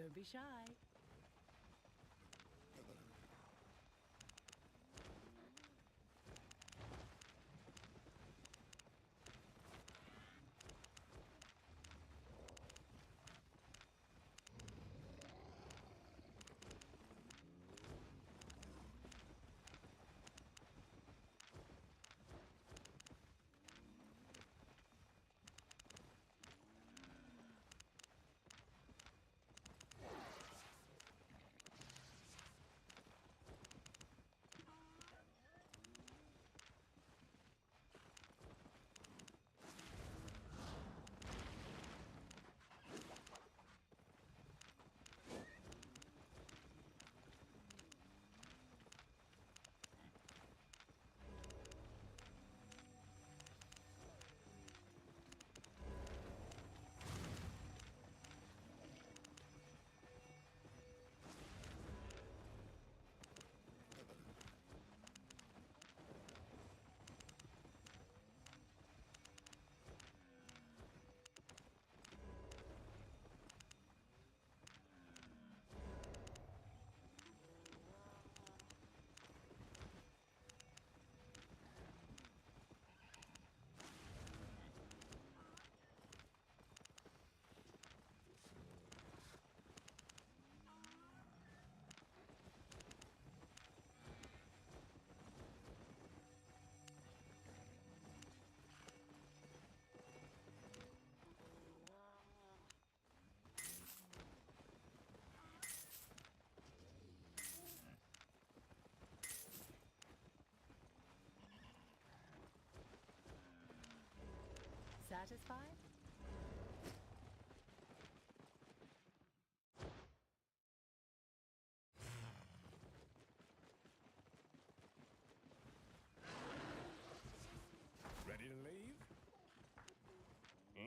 Don't be shy. Satisfied? Ready to leave?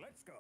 Let's go.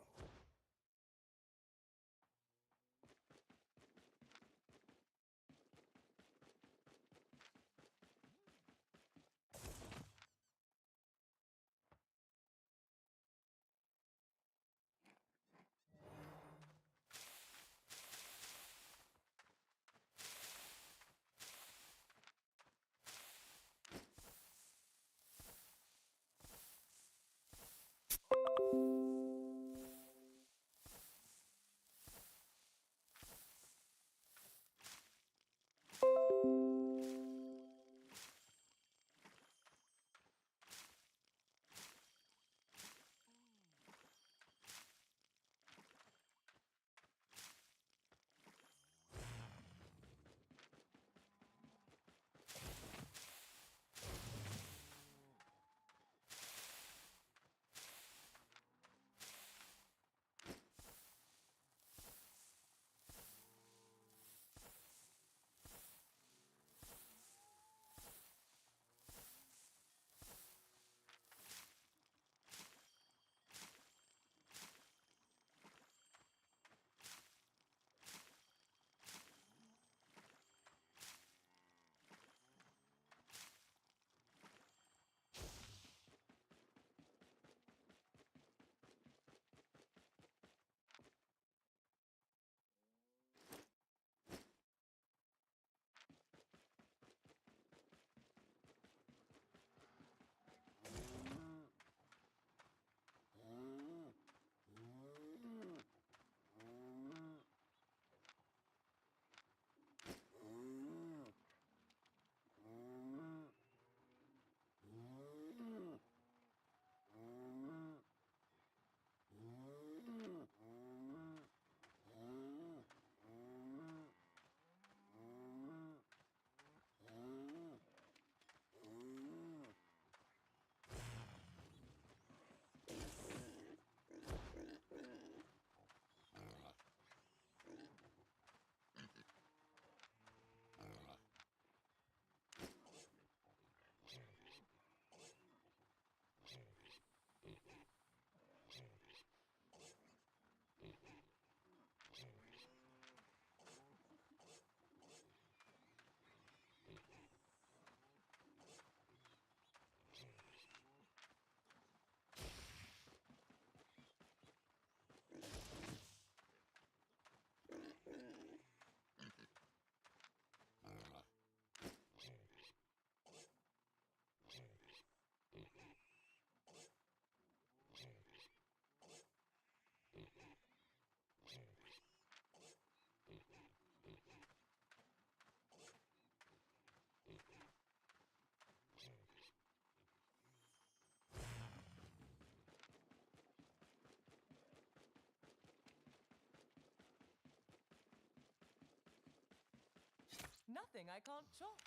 nothing I can't chop.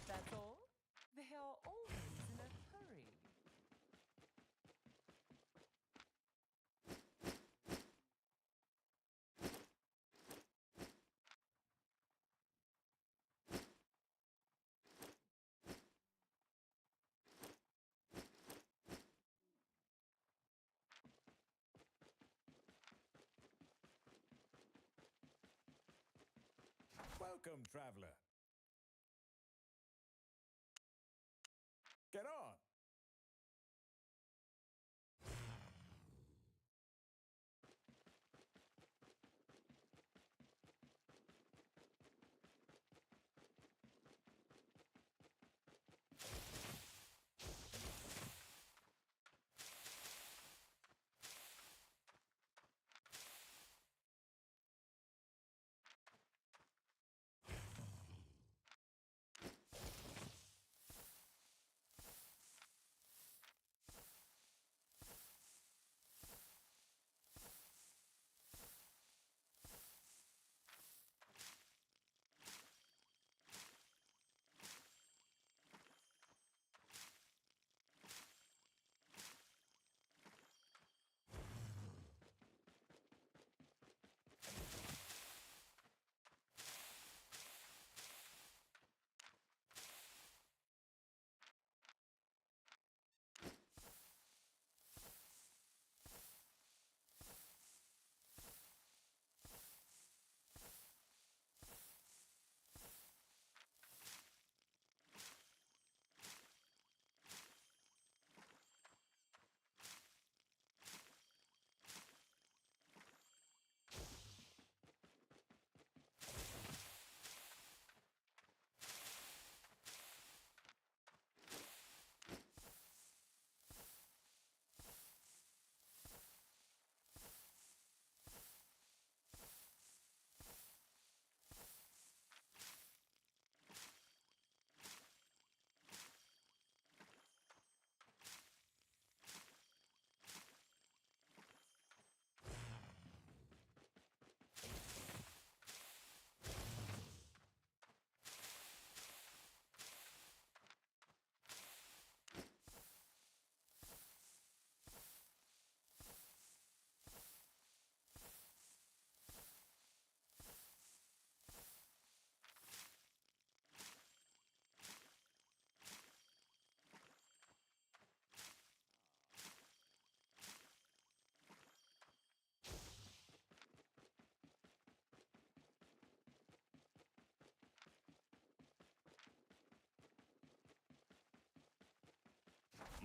That's all. They are always in a hurry. Welcome, traveler. Get on.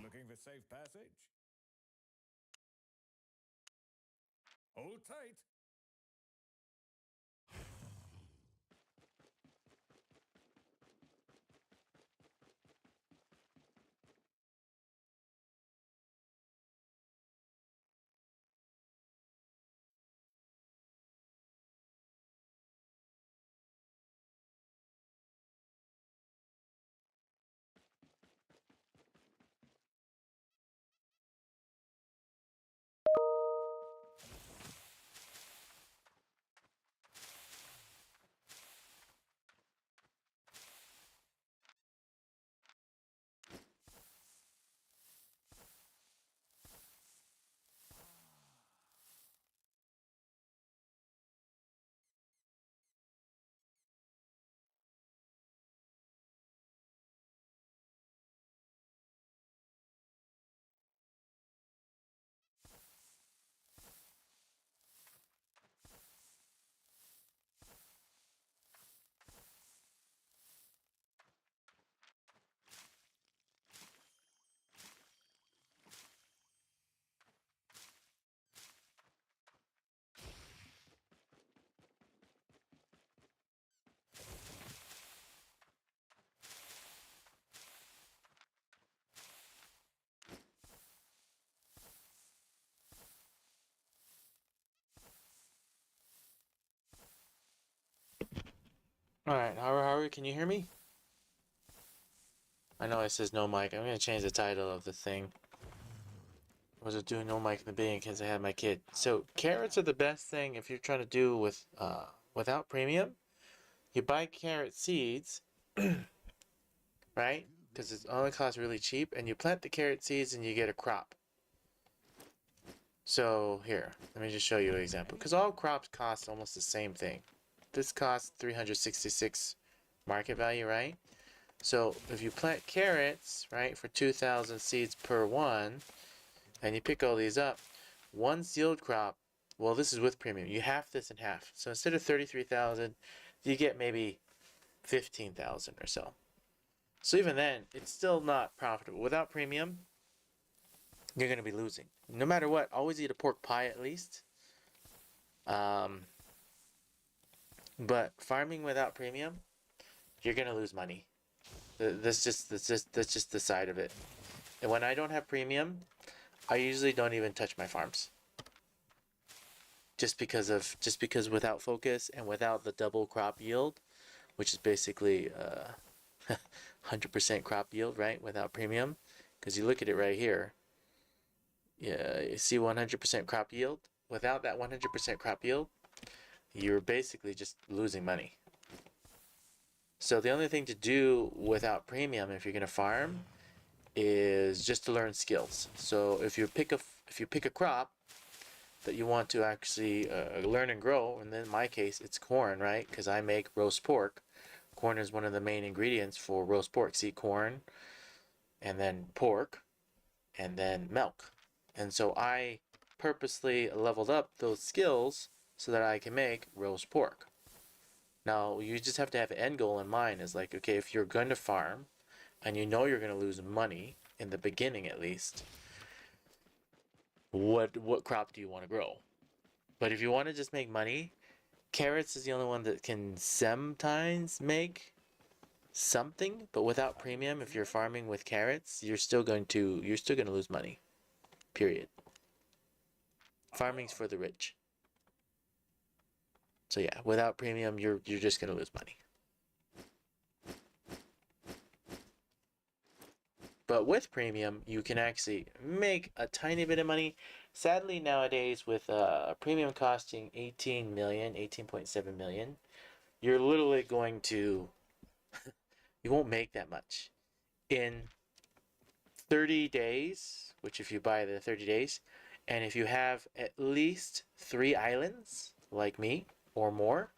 Looking for safe passage? Hold tight. Alright, Howard, can you hear me? I know it says no mic. I'm gonna change the title of the thing. I was doing no mic in the beginning because I had my kid. So carrots are the best thing if you're trying to do with without premium. You buy carrot seeds, right? Because it only costs really cheap, and you plant the carrot seeds and you get a crop. So here, let me just show you an example. Because all crops cost almost the same thing. This costs 366 market value, right? So if you plant carrots, right, for 2,000 seeds per one, and you pick all these up, one sealed crop, well, this is with premium. You half this in half. So instead of 33,000, you get maybe 15,000 or so. So even then, it's still not profitable. Without premium, you're going to be losing. No matter what, always eat a pork pie at least. But farming without premium, you're going to lose money. That's just the side of it. And when I don't have premium, I usually don't even touch my farms. Just because without focus and without the double crop yield, which is basically 100% crop yield, right? Without premium, because you look at it right here. Yeah, you see 100% crop yield. Without that 100% crop yield, you're basically just losing money. So the only thing to do without premium, if you're gonna farm, is just to learn skills. So if you pick a crop that you want to actually learn and grow, and in my case it's corn, right? Because I make roast pork. Corn is one of the main ingredients for roast pork. See, corn, and then pork, and then milk. And so I purposely leveled up those skills so that I can make roast pork. Now, you just have to have an end goal in mind. Is like, okay, if you're going to farm and you know you're going to lose money in the beginning at least, what crop do you want to grow? But if you want to just make money, carrots is the only one that can sometimes make something, but without premium, if you're farming with carrots, you're still going to lose money. Period. Farming's for the rich. So yeah, without premium, you're just gonna lose money. But with premium, you can actually make a tiny bit of money. Sadly, nowadays, with premium costing 18 million, 18.7 million, you're literally going to, you won't make that much. In 30 days, which if you buy the 30 days, and if you have at least 3 islands, like me, or more,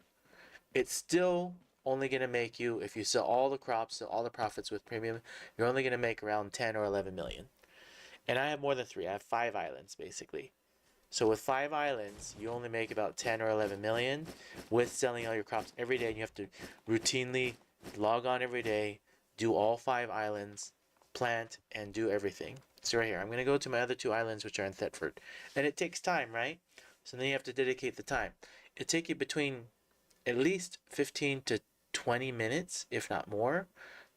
it's still only going to make you, if you sell all the crops, all the profits with premium, you're only going to make around 10 or 11 million. And I have more than 3. I have 5 islands, basically. So with 5 islands, you only make about 10 or 11 million with selling all your crops every day. And you have to routinely log on every day, do all 5 islands, plant, and do everything. So right here, I'm going to go to my other 2 islands, which are in Thetford. And it takes time, right? So then you have to dedicate the time. It takes you between at least 15 to 20 minutes, if not more,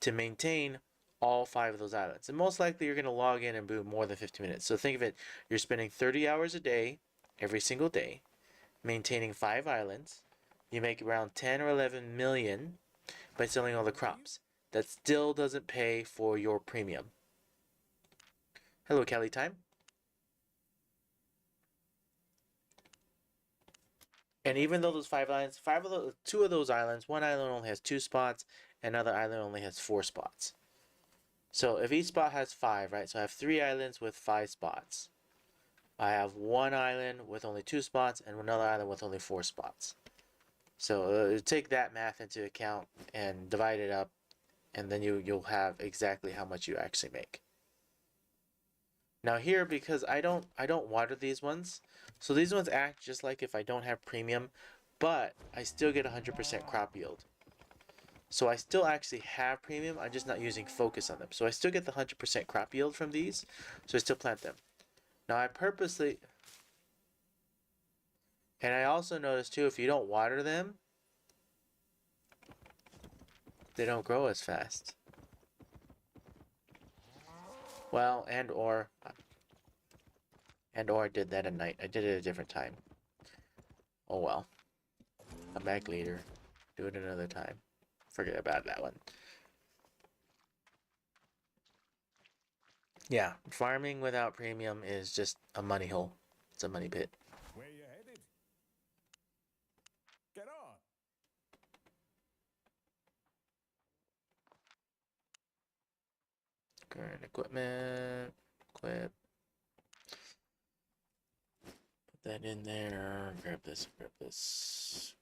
to maintain all 5 of those islands. And most likely you're going to log in and do more than 50 minutes. So think of it, you're spending 30 hours a day, every single day, maintaining 5 islands. You make around 10 or 11 million by selling all the crops. That still doesn't pay for your premium. Hello, Kelly Time. And even though those 5 islands, 2 of those islands, one island only has 2 spots, another island only has 4 spots. So if each spot has 5, right? So I have 3 islands with 5 spots. I have 1 island with only 2 spots and another island with only 4 spots. So take that math into account and divide it up, and then you'll have exactly how much you actually make. Now here, because I don't water these ones, so these ones act just like if I don't have premium, but I still get 100% crop yield. So I still actually have premium, I'm just not using focus on them. So I still get the 100% crop yield from these, so I still plant them. Now I purposely, and I also notice too, if you don't water them, they don't grow as fast. Well, and or I did that at night. I did it at a different time. Oh well. Come back later. Do it another time. Forget about that one. Yeah, farming without premium is just a money hole. It's a money pit. Where you headed? Get on. Current equipment. Equip. Put that in there. Grab this with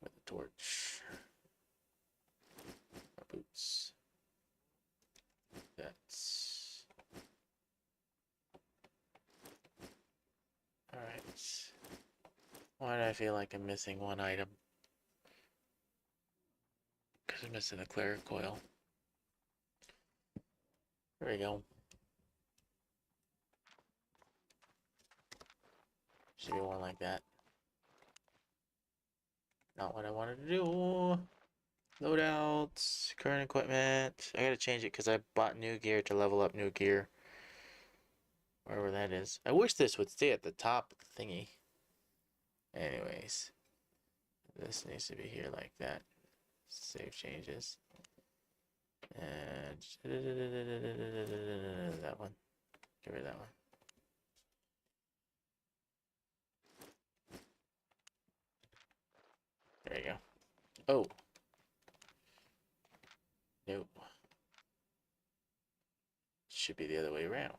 a torch. My boots. That's alright. Why do I feel like I'm missing one item? Because I'm missing a cleric coil. There we go. Should be one like that. Not what I wanted to do. Loadouts, current equipment. I gotta change it because I bought new gear to level up new gear. Wherever that is. I wish this would stay at the top of the thingy. Anyways. This needs to be here like that. Save changes. And that one. Get rid of that one. There you go. Oh. Nope. Should be the other way around.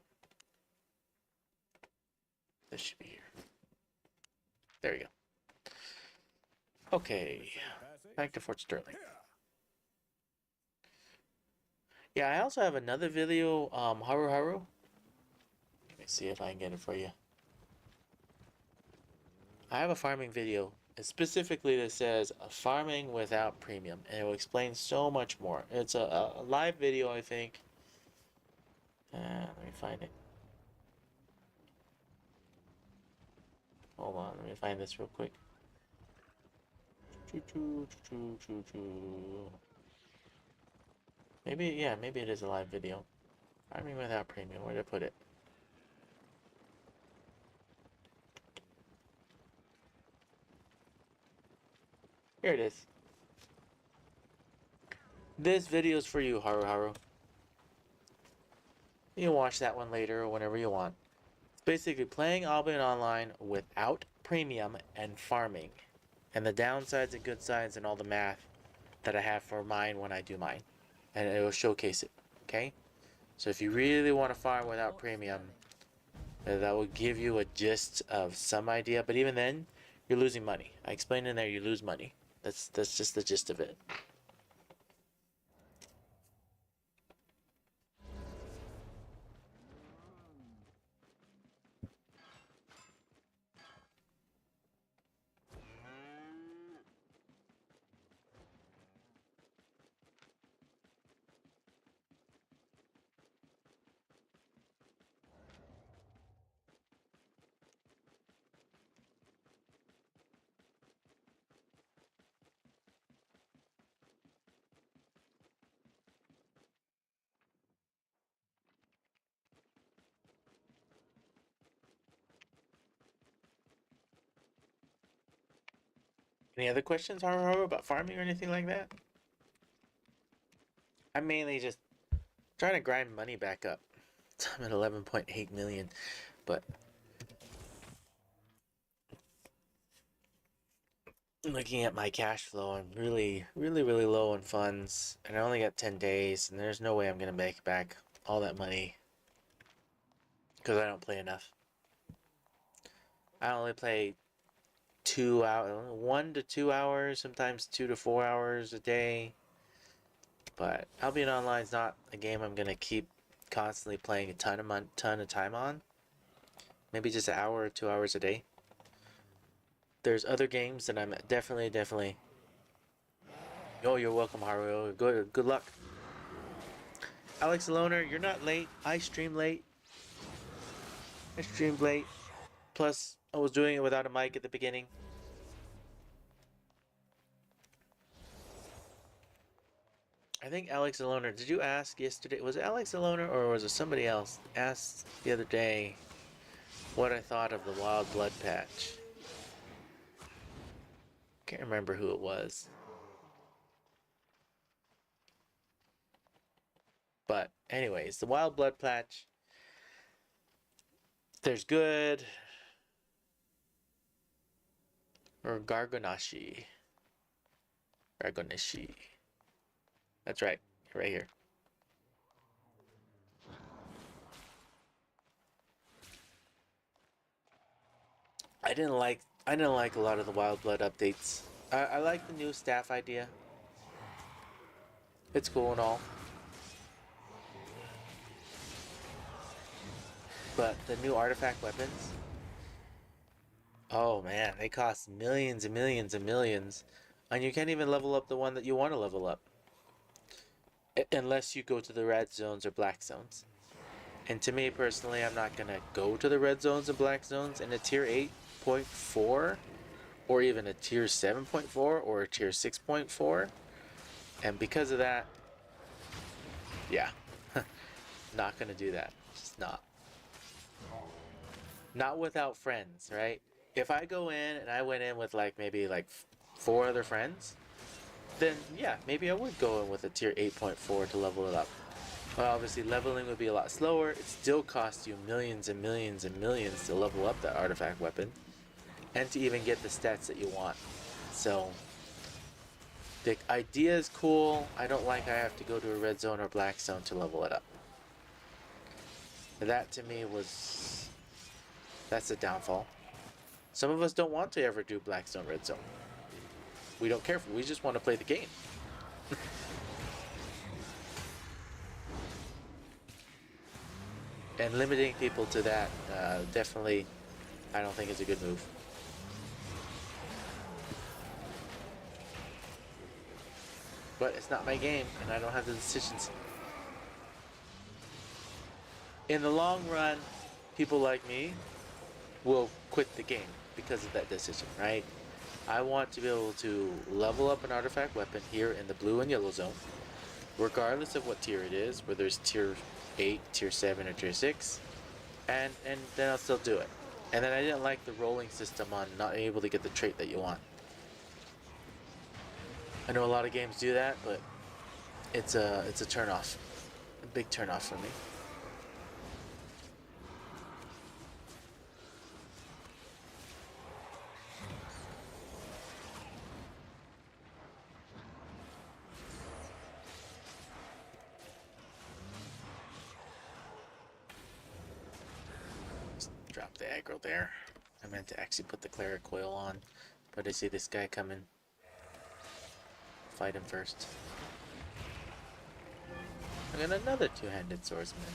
This should be here. There we go. Okay. Back to Fort Sterling. Yeah, I also have another video, Haru. Let me see if I can get it for you. I have a farming video, specifically that says farming without premium, and it will explain so much more. It's a live video, I think. Let me find it. Hold on, let me find this real quick. Maybe, yeah, maybe it is a live video. Farming without premium, where did I put it? Here it is. This video is for you, Haru. You can watch that one later or whenever you want. It's basically playing Albion Online without premium and farming. And the downsides and good sides and all the math that I have for mine when I do mine. And it will showcase it, okay? So if you really want to farm without premium, that will give you a gist of some idea. But even then, you're losing money. I explained in there you lose money. That's just the gist of it. Any other questions, Haru, about farming or anything like that? I'm mainly just trying to grind money back up. I'm at 11.8 million, but looking at my cash flow, I'm really low on funds, and I only got 10 days, and there's no way I'm gonna make back all that money because I don't play enough. I only play 2 hours, 1 to 2 hours, sometimes 2 to 4 hours a day. But Albion Online's not a game I'm gonna keep constantly playing a ton of time on. Maybe just an hour or 2 hours a day. There's other games that I'm definitely. Oh, you're welcome, Haru. Good luck. Alex Loner, you're not late. I streamed late. Plus, I was doing it without a mic at the beginning. I think Alex Aloner, did you ask yesterday? Was it Alex Aloner or was it somebody else? Asked the other day what I thought of the Wild Blood patch. Can't remember who it was. But anyways, the Wild Blood patch. There's good. Or Gargonashi. That's right. Right here. I didn't like a lot of the Wild Blood updates. I like the new staff idea. It's cool and all. But the new artifact weapons, oh man, they cost millions and millions and millions. And you can't even level up the one that you want to level up. Unless you go to the red zones or black zones. And to me personally, I'm not gonna go to the red zones and black zones in a tier 8.4 or even a tier 7.4 or a tier 6.4. And because of that, yeah, not gonna do that. Just not. Not without friends, right? If I go in and I went in with like maybe like 4 other friends, then yeah, maybe I would go in with a tier 8.4 to level it up. But obviously leveling would be a lot slower. It still costs you millions and millions and millions to level up that artifact weapon and to even get the stats that you want. So the idea is cool. I don't like I have to go to a red zone or black zone to level it up. That to me that's a downfall. Some of us don't want to ever do black zone, red zone. We don't care for. We just want to play the game. And limiting people to that definitely, I don't think is a good move. But it's not my game, and I don't have the decisions. In the long run, people like me will quit the game because of that decision, right? I want to be able to level up an artifact weapon here in the blue and yellow zone, regardless of what tier it is, whether it's tier 8, tier 7, or tier 6, and then I'll still do it. And then I didn't like the rolling system on not able to get the trait that you want. I know a lot of games do that, but it's a turnoff, a big turnoff for me. Drop the aggro there. I meant to actually put the cleric coil on, but I see this guy coming. Fight him first. I got another two-handed swordsman.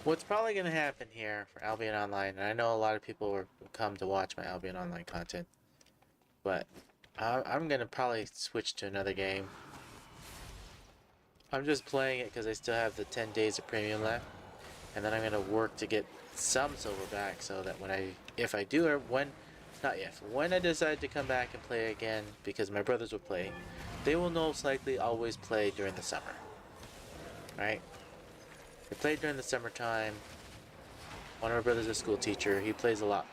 What's probably going to happen here for Albion Online, and I know a lot of people will come to watch my Albion Online content, but I'm going to probably switch to another game. I'm just playing it because I still have the 10 days of premium left, and then I'm going to work to get some silver back so that when when I decide to come back and play again, because my brothers will play, they will most likely always play during the summer, right? They played during the summertime. One of my brothers is a school teacher. He plays a lot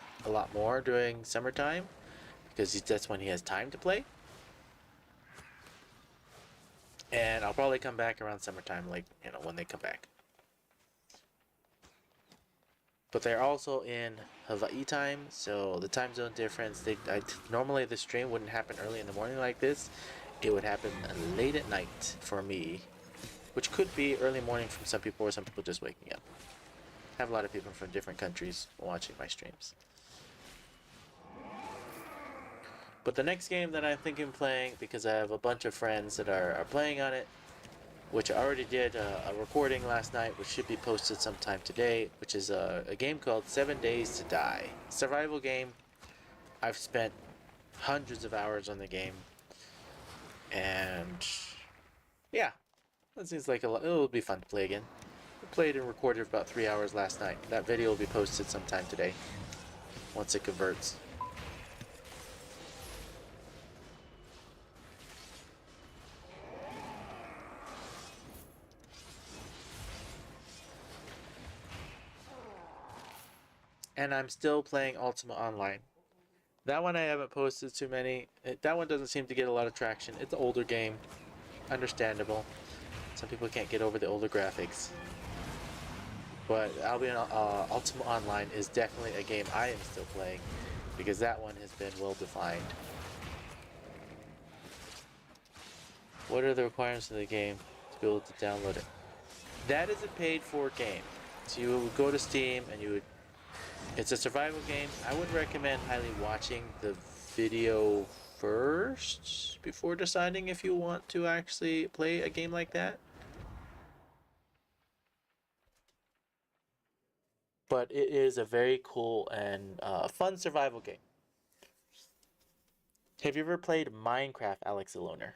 more during summertime because that's when he has time to play. And I'll probably come back around summertime, like, when they come back. But they're also in Hawaii time, so the time zone difference. Normally the stream wouldn't happen early in the morning like this. It would happen late at night for me, which could be early morning from some people, or some people just waking up. I have a lot of people from different countries watching my streams. But the next game that I'm thinking of playing, because I have a bunch of friends that are playing on it, which I already did a recording last night, which should be posted sometime today, which is a game called 7 Days to Die. Survival game. I've spent hundreds of hours on the game. And yeah, that seems like it'll be fun to play again. I played and recorded for about 3 hours last night. That video will be posted sometime today, once it converts. And I'm still playing Ultima Online. That one I haven't posted too many. That one doesn't seem to get a lot of traction. It's an older game. understandable. Some people can't get over the older graphics. But Albion Ultima Online is definitely a game I am still playing because that one has been well defined. What are the requirements of the game to be able to download it? That is a paid for game. So you would go to Steam and you would, it's a survival game. I would recommend highly watching the video first before deciding if you want to actually play a game like that. But it is a very cool and fun survival game. Have you ever played Minecraft, Alex Aloner?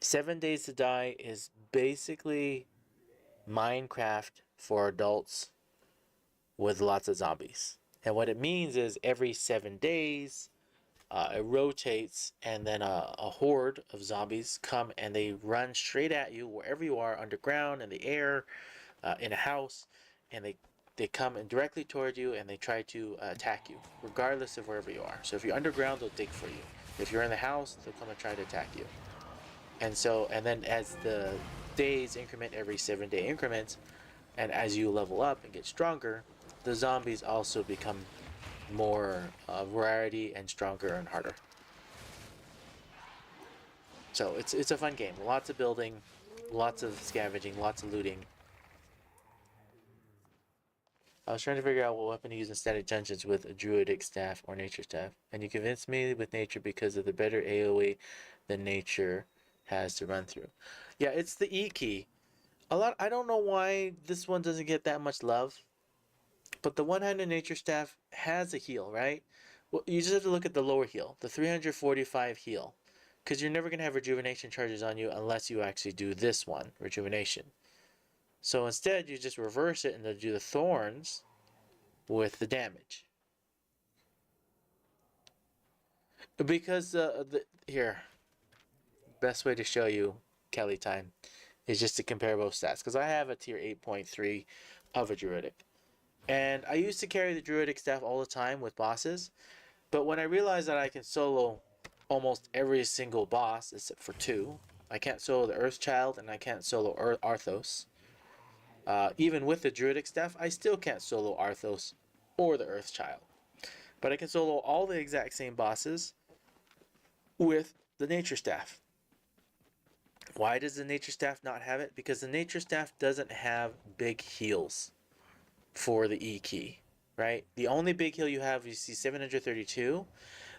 7 Days to Die is basically Minecraft for adults with lots of zombies. And what it means is every 7 days, it rotates, and then a horde of zombies come and they run straight at you wherever you are, underground, in the air, in a house, and they come in directly toward you and they try to attack you, regardless of wherever you are. So if you're underground, they'll dig for you. If you're in the house, they'll come and try to attack you. And then as the days increment every 7 day increments, and as you level up and get stronger, the zombies also become more variety and stronger and harder. So it's a fun game. Lots of building, lots of scavenging, lots of looting. I was trying to figure out what weapon to use in static dungeons with a druidic staff or nature staff, and you convinced me with nature because of the better AoE than nature has to run through. Yeah, it's the E key. I don't know why this one doesn't get that much love, but the one-handed nature staff has a heal, right? Well, you just have to look at the lower heal, the 345 heal, because you're never going to have rejuvenation charges on you unless you actually do this one, rejuvenation. So instead, you just reverse it and do the thorns with the damage. Because here, best way to show you Kelly time is just to compare both stats. Because I have a tier 8.3 of a druidic, and I used to carry the druidic staff all the time with bosses. But when I realized that I can solo almost every single boss except for 2, I can't solo the Earthchild and I can't solo Arthos. Even with the druidic staff, I still can't solo Arthos or the Earthchild. But I can solo all the exact same bosses with the nature staff. Why does the nature staff not have it? Because the nature staff doesn't have big heals for the E key, right? The only big heal you have, you see 732.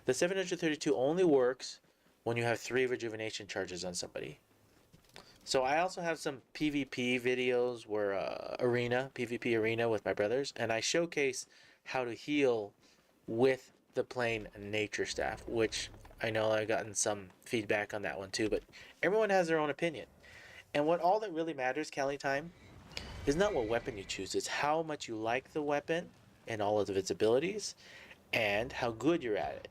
The 732 only works when you have 3 rejuvenation charges on somebody. So I also have some PvP videos where PvP arena with my brothers, and I showcase how to heal with the plain nature staff, which I know I've gotten some feedback on that one too, but everyone has their own opinion. And all that really matters, Cali time, is not what weapon you choose, it's how much you like the weapon and all of its abilities, and how good you're at it.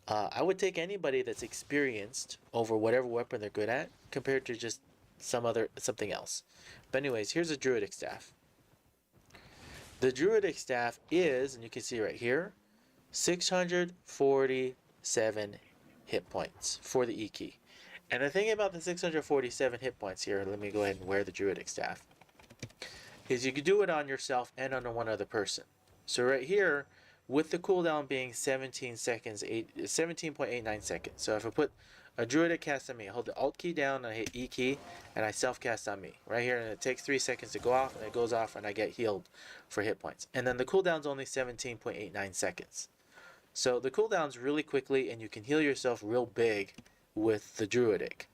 I would take anybody that's experienced over whatever weapon they're good at compared to just something else. But anyways, here's a druidic staff. The druidic staff is, and you can see right here, 647 hit points for the E key. And the thing about the 647 hit points here, let me go ahead and wear the druidic staff, is you can do it on yourself and on one other person. So right here, with the cooldown being 17.89 seconds. So if I put a druidic cast on me, I hold the Alt key down, I hit E key, and I self-cast on me. Right here, and it takes 3 seconds to go off, and it goes off, and I get healed for hit points. And then the cooldown's only 17.89 seconds. So the cooldown's really quickly, and you can heal yourself real big with the druidic.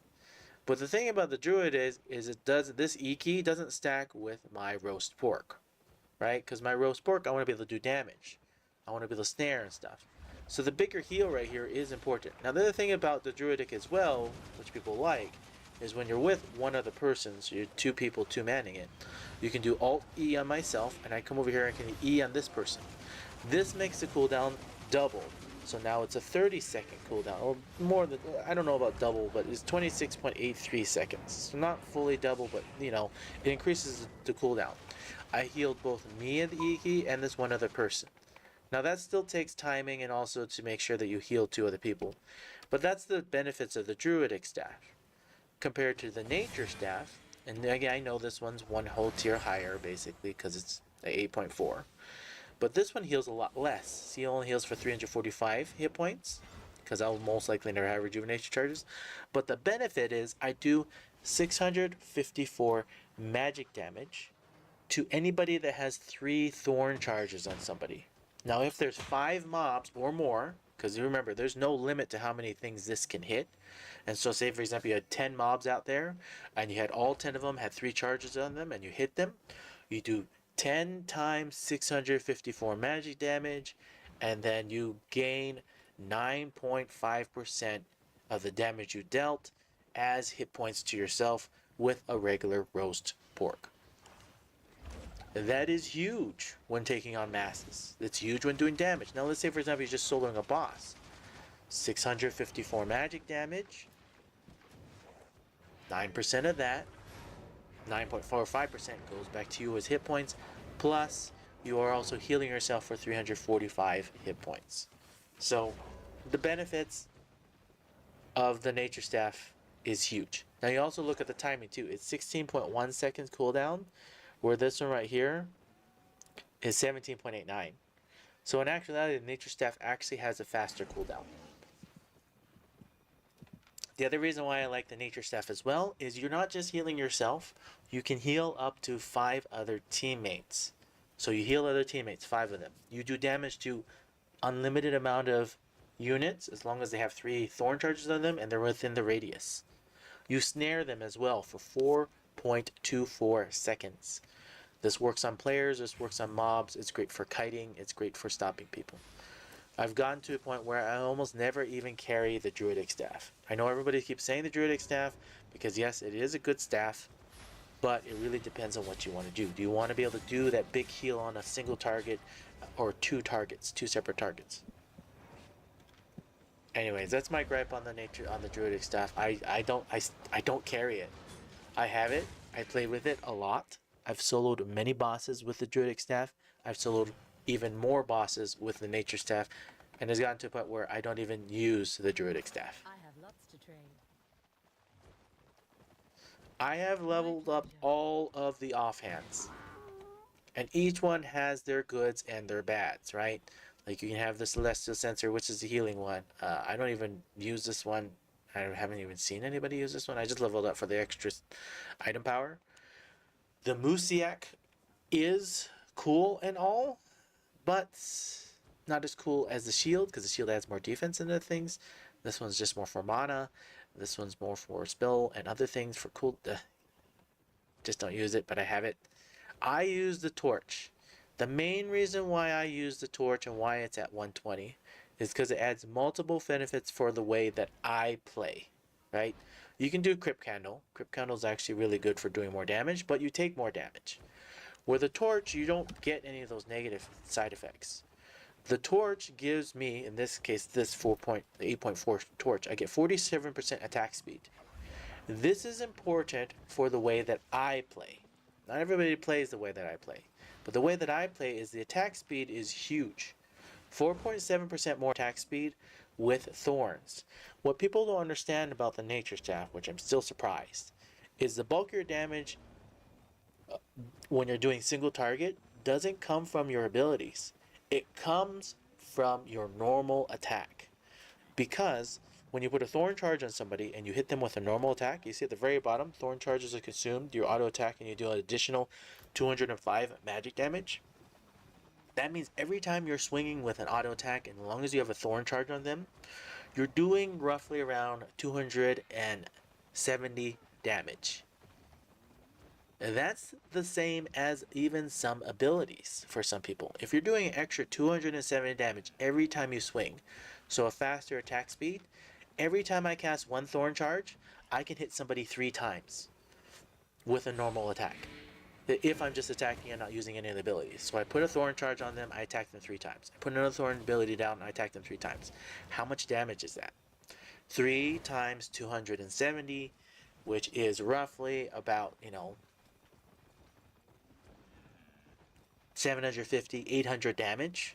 But the thing about the druid is this E key doesn't stack with my roast pork, right? Because my roast pork, I want to be able to do damage. I want to be able to snare and stuff. So the bigger heal right here is important. Now the other thing about the druidic as well, which people like, is when you're with one other person, so you're 2 people, 2-manning it, you can do Alt E on myself, and I come over here and I can E on this person. This makes the cooldown double. So now it's a 30-second cooldown, or more than, I don't know about double, but it's 26.83 seconds. So not fully double, but you know, it increases the cooldown. I healed both me and the E key and this one other person. Now that still takes timing and also to make sure that you heal 2 other people. But that's the benefits of the Druidic Staff. Compared to the Nature Staff, and again, I know this one's one whole tier higher basically because it's a 8.4. But this one heals a lot less. See, it only heals for 345 hit points because I'll most likely never have rejuvenation charges. But the benefit is I do 654 magic damage to anybody that has 3 thorn charges on somebody. Now, if there's 5 mobs or more, because you remember, there's no limit to how many things this can hit. And so, say for example, you had 10 mobs out there, and you had all 10 of them had 3 charges on them, and you hit them, you do 10 times 654 magic damage, and then you gain 9.5% of the damage you dealt as hit points to yourself with a regular roast pork. That is huge when taking on masses. It's huge when doing damage. Now let's say for example you're just soloing a boss. 654 magic damage. 9% of that, 9.45% goes back to you as hit points. Plus, you are also healing yourself for 345 hit points. So, the benefits of the Nature Staff is huge. Now you also look at the timing too. It's 16.1 seconds cooldown, where this one right here is 17.89. So in actuality, the Nature Staff actually has a faster cooldown. The other reason why I like the Nature Staff as well is you're not just healing yourself, you can heal up to 5 other teammates. So you heal other teammates, 5 of them. You do damage to unlimited amount of units as long as they have 3 thorn charges on them and they're within the radius. You snare them as well for 4.24 seconds. This works on players, this works on mobs, it's great for kiting, it's great for stopping people. I've gotten to a point where I almost never even carry the Druidic Staff. I know everybody keeps saying the Druidic Staff because yes, it is a good staff, but it really depends on what you want to do. Do you want to be able to do that big heal on a single target or 2 targets, 2 separate targets? Anyways, that's my gripe on the Druidic Staff. I don't carry it. I have it. I play with it a lot. I've soloed many bosses with the Druidic Staff. I've soloed even more bosses with the Nature Staff, and it's gotten to a point where I don't even use the Druidic Staff. I have lots to trade. I have leveled up all of the offhands, and each one has their goods and their bads, right? Like you can have the Celestial Sensor, which is the healing one. I don't even use this one. I haven't even seen anybody use this one. I just leveled up for the extra item power. The Musiak is cool and all, but not as cool as the shield because the shield adds more defense into things. This one's just more for mana. This one's more for spell and other things for cool. Just don't use it, but I have it. I use the torch. The main reason why I use the torch and why it's at 120 is because it adds multiple benefits for the way that I play, right? You can do Crypt Candle. Crypt Candle is actually really good for doing more damage, but you take more damage. With a torch, you don't get any of those negative side effects. The torch gives me, in this case, this 8.4 torch, I get 47% attack speed. This is important for the way that I play. Not everybody plays the way that I play, but the way that I play is the attack speed is huge. 4.7% more attack speed with thorns. What people don't understand about the Nature Staff, which I'm still surprised, is the bulk of your damage when you're doing single target doesn't come from your abilities. It comes from your normal attack. Because when you put a thorn charge on somebody and you hit them with a normal attack, you see at the very bottom, thorn charges are consumed, your auto attack, and you do an additional 205 magic damage. That means every time you're swinging with an auto attack, and as long as you have a thorn charge on them, you're doing roughly around 270 damage. And that's the same as even some abilities for some people. If you're doing an extra 270 damage every time you swing, so a faster attack speed, every time I cast one thorn charge, I can hit somebody 3 times with a normal attack. If I'm just attacking and not using any of the abilities. So I put a thorn charge on them, I attack them 3 times. I put another thorn ability down, and I attack them 3 times. How much damage is that? 3 times 270, which is roughly about, 750, 800 damage.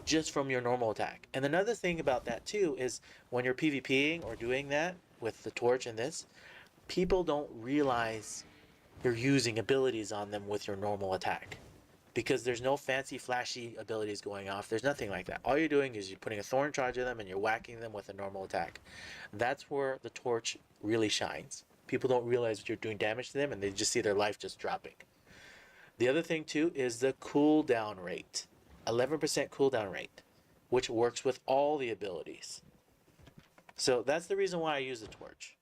just from your normal attack. And another thing about that too is when you're PvPing or doing that with the torch and this, people don't realize you're using abilities on them with your normal attack. Because there's no fancy flashy abilities going off. There's nothing like that. All you're doing is you're putting a thorn charge in them and you're whacking them with a normal attack. That's where the torch really shines. People don't realize you're doing damage to them and they just see their life just dropping. The other thing too is the cooldown rate. 11% cooldown rate, which works with all the abilities. So that's the reason why I use the torch.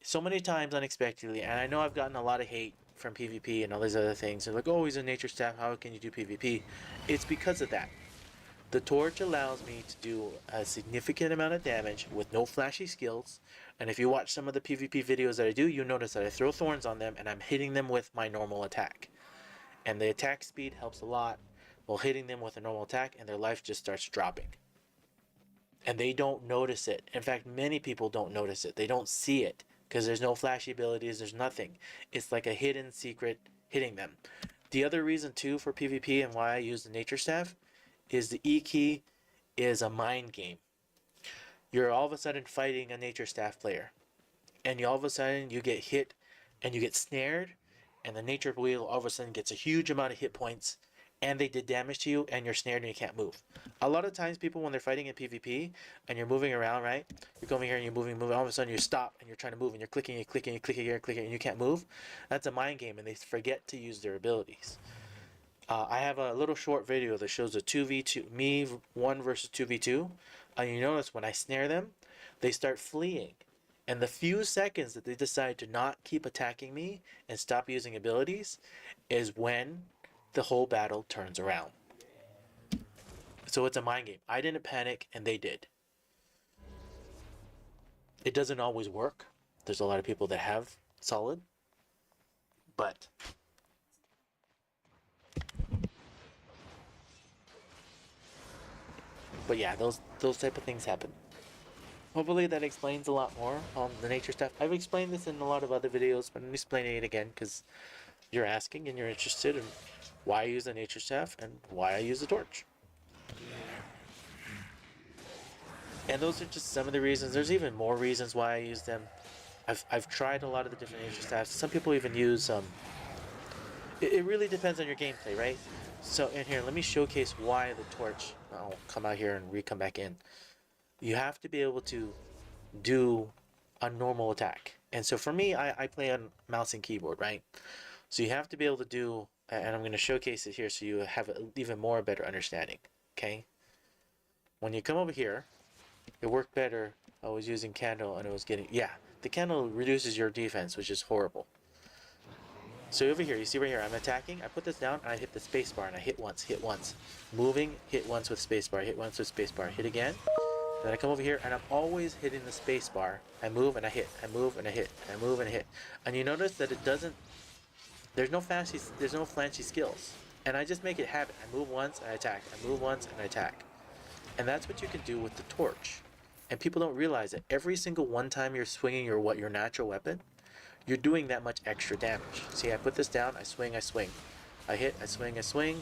So many times unexpectedly, and I know I've gotten a lot of hate from PvP and all these other things. They're like, oh, he's a nature staff, how can you do PvP? It's because of that. The torch allows me to do a significant amount of damage with no flashy skills. And if you watch some of the PvP videos that I do, you notice that I throw thorns on them and I'm hitting them with my normal attack. And the attack speed helps a lot while hitting them with a normal attack, and their life just starts dropping. And they don't notice it. In fact, many people don't notice it. They don't see it because there's no flashy abilities, there's nothing. It's like a hidden secret hitting them. The other reason too for PvP and why I use the nature staff is the E key is a mind game. You're all of a sudden fighting a nature staff player, and all of a sudden you get hit and you get snared, and the nature wheel all of a sudden gets a huge amount of hit points, and they did damage to you, and you're snared and you can't move. A lot of times people, when they're fighting in PvP and you're moving around, right? You're going here and you're moving, all of a sudden you stop and you're trying to move and you're clicking, you click here, and you can't move. That's a mind game, and they forget to use their abilities. I have a little short video that shows a 2v2, me 1 versus 2v2. And you notice when I snare them, they start fleeing. And the few seconds that they decide to not keep attacking me and stop using abilities is when the whole battle turns around. So it's a mind game. I didn't panic and they did. It doesn't always work. There's a lot of people that have solid, but yeah, those type of things happen. Hopefully that explains a lot more on the nature stuff. I've explained this in a lot of other videos, but I'm explaining it again because you're asking and you're interested in why I use the nature staff and why I use the torch. And those are just some of the reasons. There's even more reasons why I use them. I've tried a lot of the different nature staffs. Some people even use it really depends on your gameplay, right? So in here, let me showcase why the torch. I'll come out here and come back in. You have to be able to do a normal attack. And so for me, I play on mouse and keyboard, right? So you have to be able to do, and I'm going to showcase it here so you have an even more better understanding, okay? When you come over here, it worked better. I was using candle and it was getting, yeah, the candle reduces your defense, which is horrible. So over here, you see right here, I'm attacking, I put this down, and I hit the spacebar, and I hit once, moving, hit once with spacebar, hit once with spacebar, hit again. Then I come over here, and I'm always hitting the spacebar. I move and I hit, I move and I hit, I move and I hit. And you notice that it doesn't, there's no flashy skills. And I just make it habit. I move once, and I attack, I move once, and I attack. And that's what you can do with the torch. And people don't realize that every single one time you're swinging your natural weapon, you're doing that much extra damage. See, I put this down, I swing, I hit, I swing,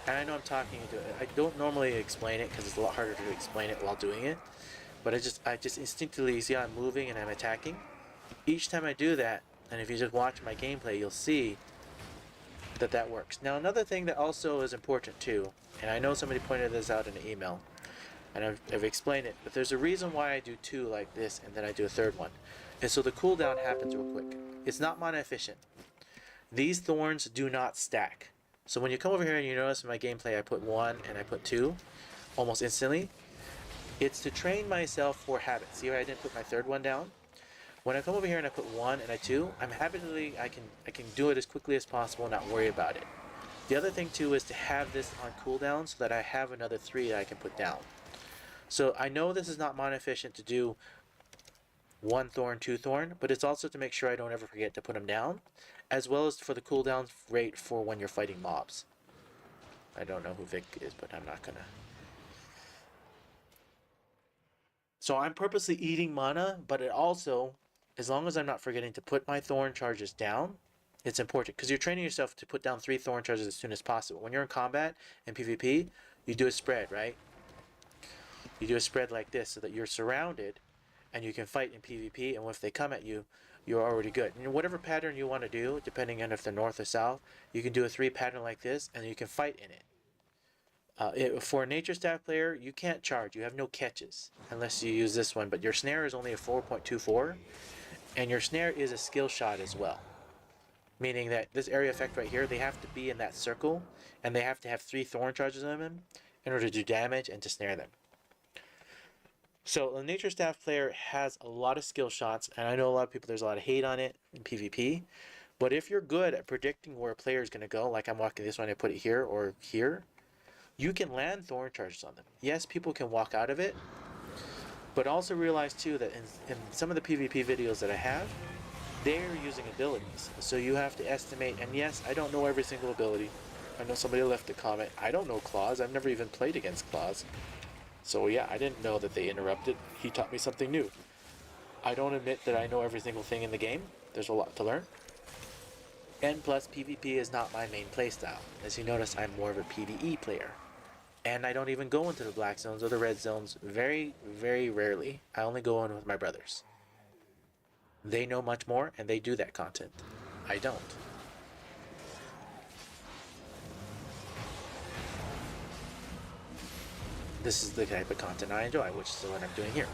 and I know I'm talking into it. I don't normally explain it because it's a lot harder to explain it while doing it, but I just instinctively see I'm moving and I'm attacking. Each time I do that, and if you just watch my gameplay, you'll see that works. Now, another thing that also is important too, and I know somebody pointed this out in an email, and I've explained it, but there's a reason why I do two like this and then I do a third one. And so the cooldown happens real quick. It's not mana efficient. These thorns do not stack. So when you come over here and you notice in my gameplay I put 1 and I put 2 almost instantly, it's to train myself for habit. See where I didn't put my third one down? When I come over here and I put 1 and I 2, I'm habitually, I can do it as quickly as possible and not worry about it. The other thing too is to have this on cooldown so that I have another 3 that I can put down. So I know this is not mana efficient to do 1 thorn, 2 thorn, but it's also to make sure I don't ever forget to put them down, as well as for the cooldown rate for when you're fighting mobs. I don't know who Vic is, but I'm not gonna. So I'm purposely eating mana, but it also, as long as I'm not forgetting to put my thorn charges down, it's important because you're training yourself to put down 3 thorn charges as soon as possible. When you're in combat and PvP, you do a spread, right? You do a spread like this so that you're surrounded and you can fight in PvP, and if they come at you, you're already good. And whatever pattern you want to do, depending on if they're north or south, you can do a 3 pattern like this and you can fight in it. For a nature staff player, you can't charge. You have no catches unless you use this one, but your snare is only a 4.24, and your snare is a skill shot as well. Meaning that this area effect right here, they have to be in that circle, and they have to have 3 thorn charges on them in order to do damage and to snare them. So a nature staff player has a lot of skill shots, and I know a lot of people, there's a lot of hate on it in PvP, but if you're good at predicting where a player is going to go, like I'm walking this one, I put it here or here, you can land thorn charges on them. Yes, people can walk out of it, but also realize too that in some of the PvP videos that I have, they're using abilities. So you have to estimate, and yes, I don't know every single ability. I know somebody left a comment, I don't know claws, I've never even played against claws. So yeah, I didn't know that they interrupted. He taught me something new. I don't admit that I know every single thing in the game. There's a lot to learn. And plus, PvP is not my main playstyle. As you notice, I'm more of a PvE player. And I don't even go into the black zones or the red zones very, very rarely. I only go in with my brothers. They know much more, and they do that content. I don't. This is the type of content I enjoy, which is what I'm doing here.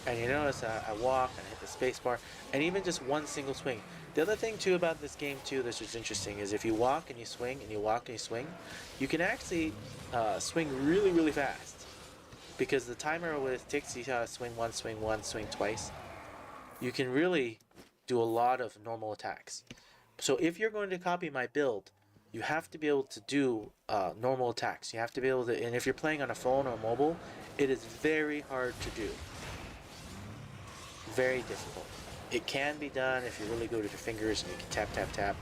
And you notice I walk and I hit the space bar, and even just one single swing. The other thing too about this game too that's just interesting is if you walk and you swing and you walk and you swing, you can actually swing really, really fast. Because the timer with ticks, you swing once, swing twice. You can really do a lot of normal attacks. So if you're going to copy my build, you have to be able to do normal attacks. You have to be able to, and if you're playing on a phone or mobile, it is very hard to do. Very difficult. It can be done if you really go to your fingers and you can tap, tap, tap.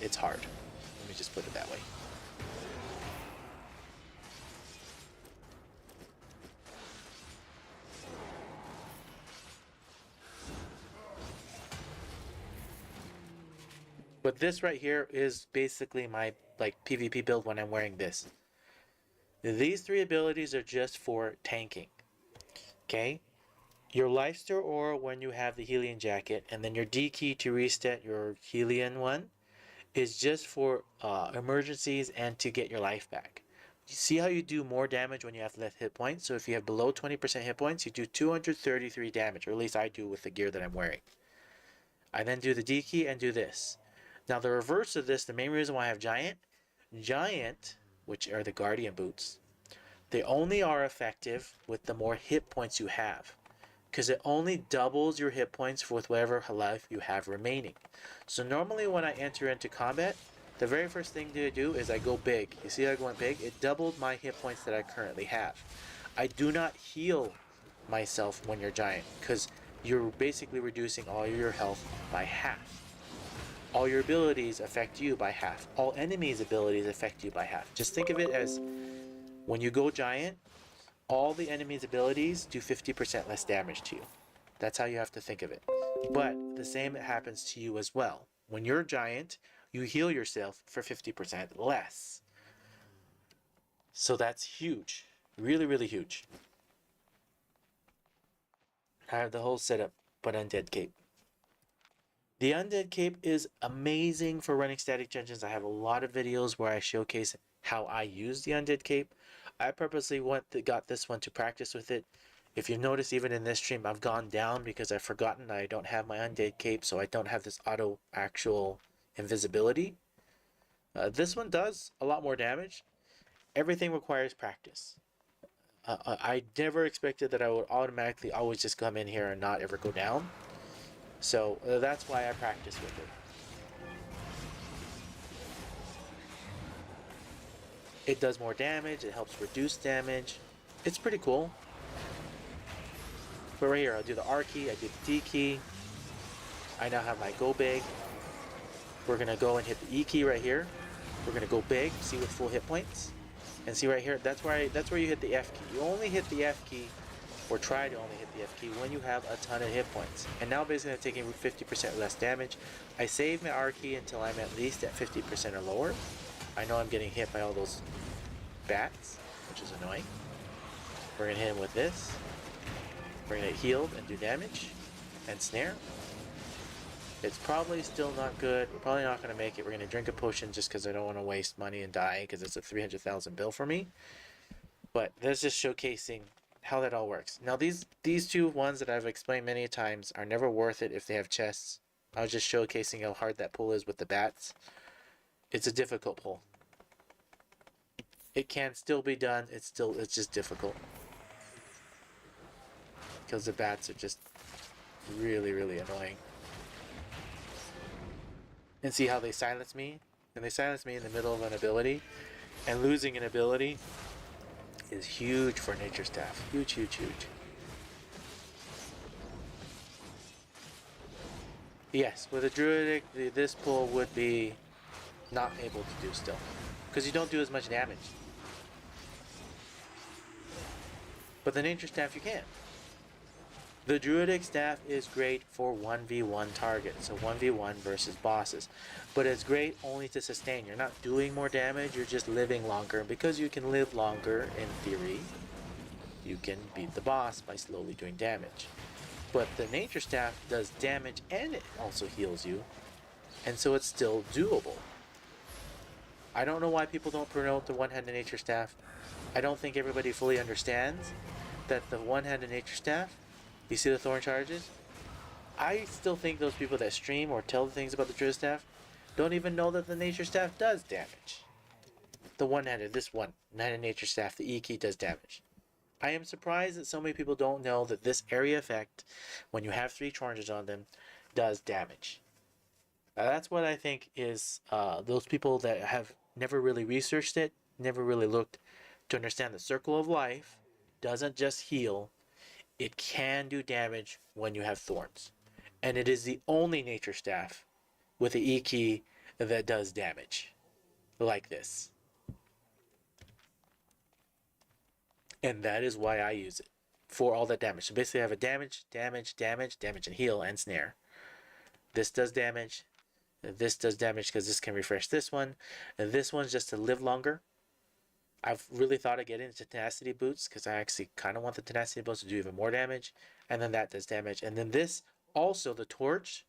It's hard. Let me just put it that way. But this right here is basically my PvP build when I'm wearing this. These 3 abilities are just for tanking. Okay? Your Lifesteal Aura when you have the Helion jacket, and then your D key to reset your Helion one is just for emergencies and to get your life back. You see how you do more damage when you have less hit points? So if you have below 20% hit points, you do 233 damage, or at least I do with the gear that I'm wearing. I then do the D key and do this. Now the reverse of this, the main reason why I have Giant, which are the Guardian boots, they only are effective with the more hit points you have. Because it only doubles your hit points with whatever life you have remaining. So normally when I enter into combat, the very first thing to do is I go big. You see how I went big? It doubled my hit points that I currently have. I do not heal myself when you're Giant, because you're basically reducing all your health by half. All your abilities affect you by half. All enemies' abilities affect you by half. Just think of it as when you go Giant, all the enemy's abilities do 50% less damage to you. That's how you have to think of it. But the same happens to you as well. When you're Giant, you heal yourself for 50% less. So that's huge. Really, really huge. I have the whole setup, but Undead Cape. The Undead Cape is amazing for running static dungeons. I have a lot of videos where I showcase how I use the Undead Cape. I purposely got this one to practice with it. If you notice, even in this stream, I've gone down because I've forgotten I don't have my Undead Cape, so I don't have this auto actual invisibility. This one does a lot more damage. Everything requires practice. I never expected that I would automatically always just come in here and not ever go down. So that's why I practice with it. It does more damage, it helps reduce damage. It's pretty cool. But right here, I'll do the R key, I do the D key. I now have my go big. We're gonna go and hit the E key right here. We're gonna go big, see with full hit points. And see right here, that's where you hit the F key. You only hit the F key, or try to only hit the F key when you have a ton of hit points. And now basically I'm taking 50% less damage. I save my R key until I'm at least at 50% or lower. I know I'm getting hit by all those bats, which is annoying. We're gonna hit him with this. We're gonna heal and do damage and snare. It's probably still not good. We're probably not gonna make it. We're gonna drink a potion just because I don't want to waste money and die because it's a 300,000 bill for me. But that's just showcasing how that all works. Now these two ones that I've explained many times are never worth it if they have chests. I was just showcasing how hard that pull is with the bats. It's a difficult pull. It can still be done. It's just difficult because the bats are just really, really annoying. And see how they silence me? And they silence me in the middle of an ability, and losing an ability is huge for Nature Staff. Huge, huge, huge. Yes, with a Druidic, this pull would be not able to do still, because you don't do as much damage. But the Nature Staff you can. The Druidic Staff is great for 1v1 targets, so 1v1 versus bosses. But it's great only to sustain. You're not doing more damage, you're just living longer. And because you can live longer, in theory, you can beat the boss by slowly doing damage. But the Nature Staff does damage and it also heals you, and so it's still doable. I don't know why people don't promote the one-handed Nature Staff. I don't think everybody fully understands that the one-handed Nature Staff, you see the thorn charges? I still think those people that stream or tell things about the Druid Staff don't even know that the Nature Staff does damage. The one-handed, this one-handed Nature Staff, the E key does damage. I am surprised that so many people don't know that this area effect, when you have 3 charges on them, does damage. That's what I think is those people that have never really researched it, never really looked to understand the circle of life, doesn't just heal. It can do damage when you have thorns. And it is the only Nature Staff with the E key that does damage. Like this. And that is why I use it. For all that damage. So basically I have a damage, and heal, and snare. This does damage. This does damage because this can refresh this one. And this one's just to live longer. I've really thought of getting into tenacity boots because I actually kind of want the tenacity boots to do even more damage. And then that does damage. And then this, also the torch,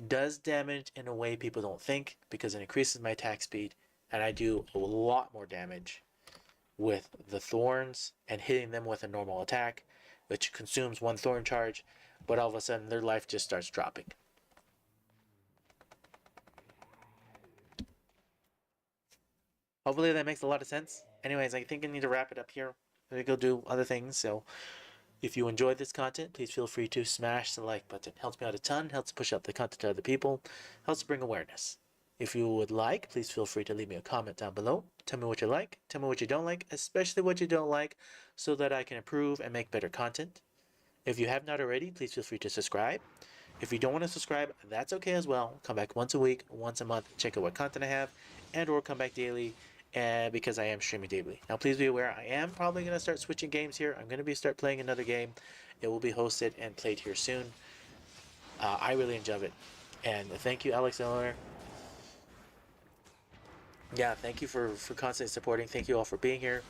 does damage in a way people don't think because it increases my attack speed. And I do a lot more damage with the thorns and hitting them with a normal attack, which consumes 1 thorn charge. But all of a sudden their life just starts dropping. Hopefully that makes a lot of sense. Anyways, I think I need to wrap it up here. I'm gonna go do other things. So if you enjoyed this content, please feel free to smash the like button. It helps me out a ton, helps push out the content to other people, helps bring awareness. If you would like, please feel free to leave me a comment down below. Tell me what you like, tell me what you don't like, especially what you don't like, so that I can improve and make better content. If you have not already, please feel free to subscribe. If you don't want to subscribe, that's okay as well. Come back once a week, once a month, check out what content I have, and or come back daily. Because I am streaming daily. Now please be aware, I am probably going to start switching games here. I'm going to start playing another game. It will be hosted and played here soon. I really enjoy it. And thank you, Alex Eleanor. Yeah, thank you for constantly supporting. Thank you all for being here.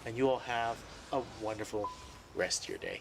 And you all have a wonderful rest of your day.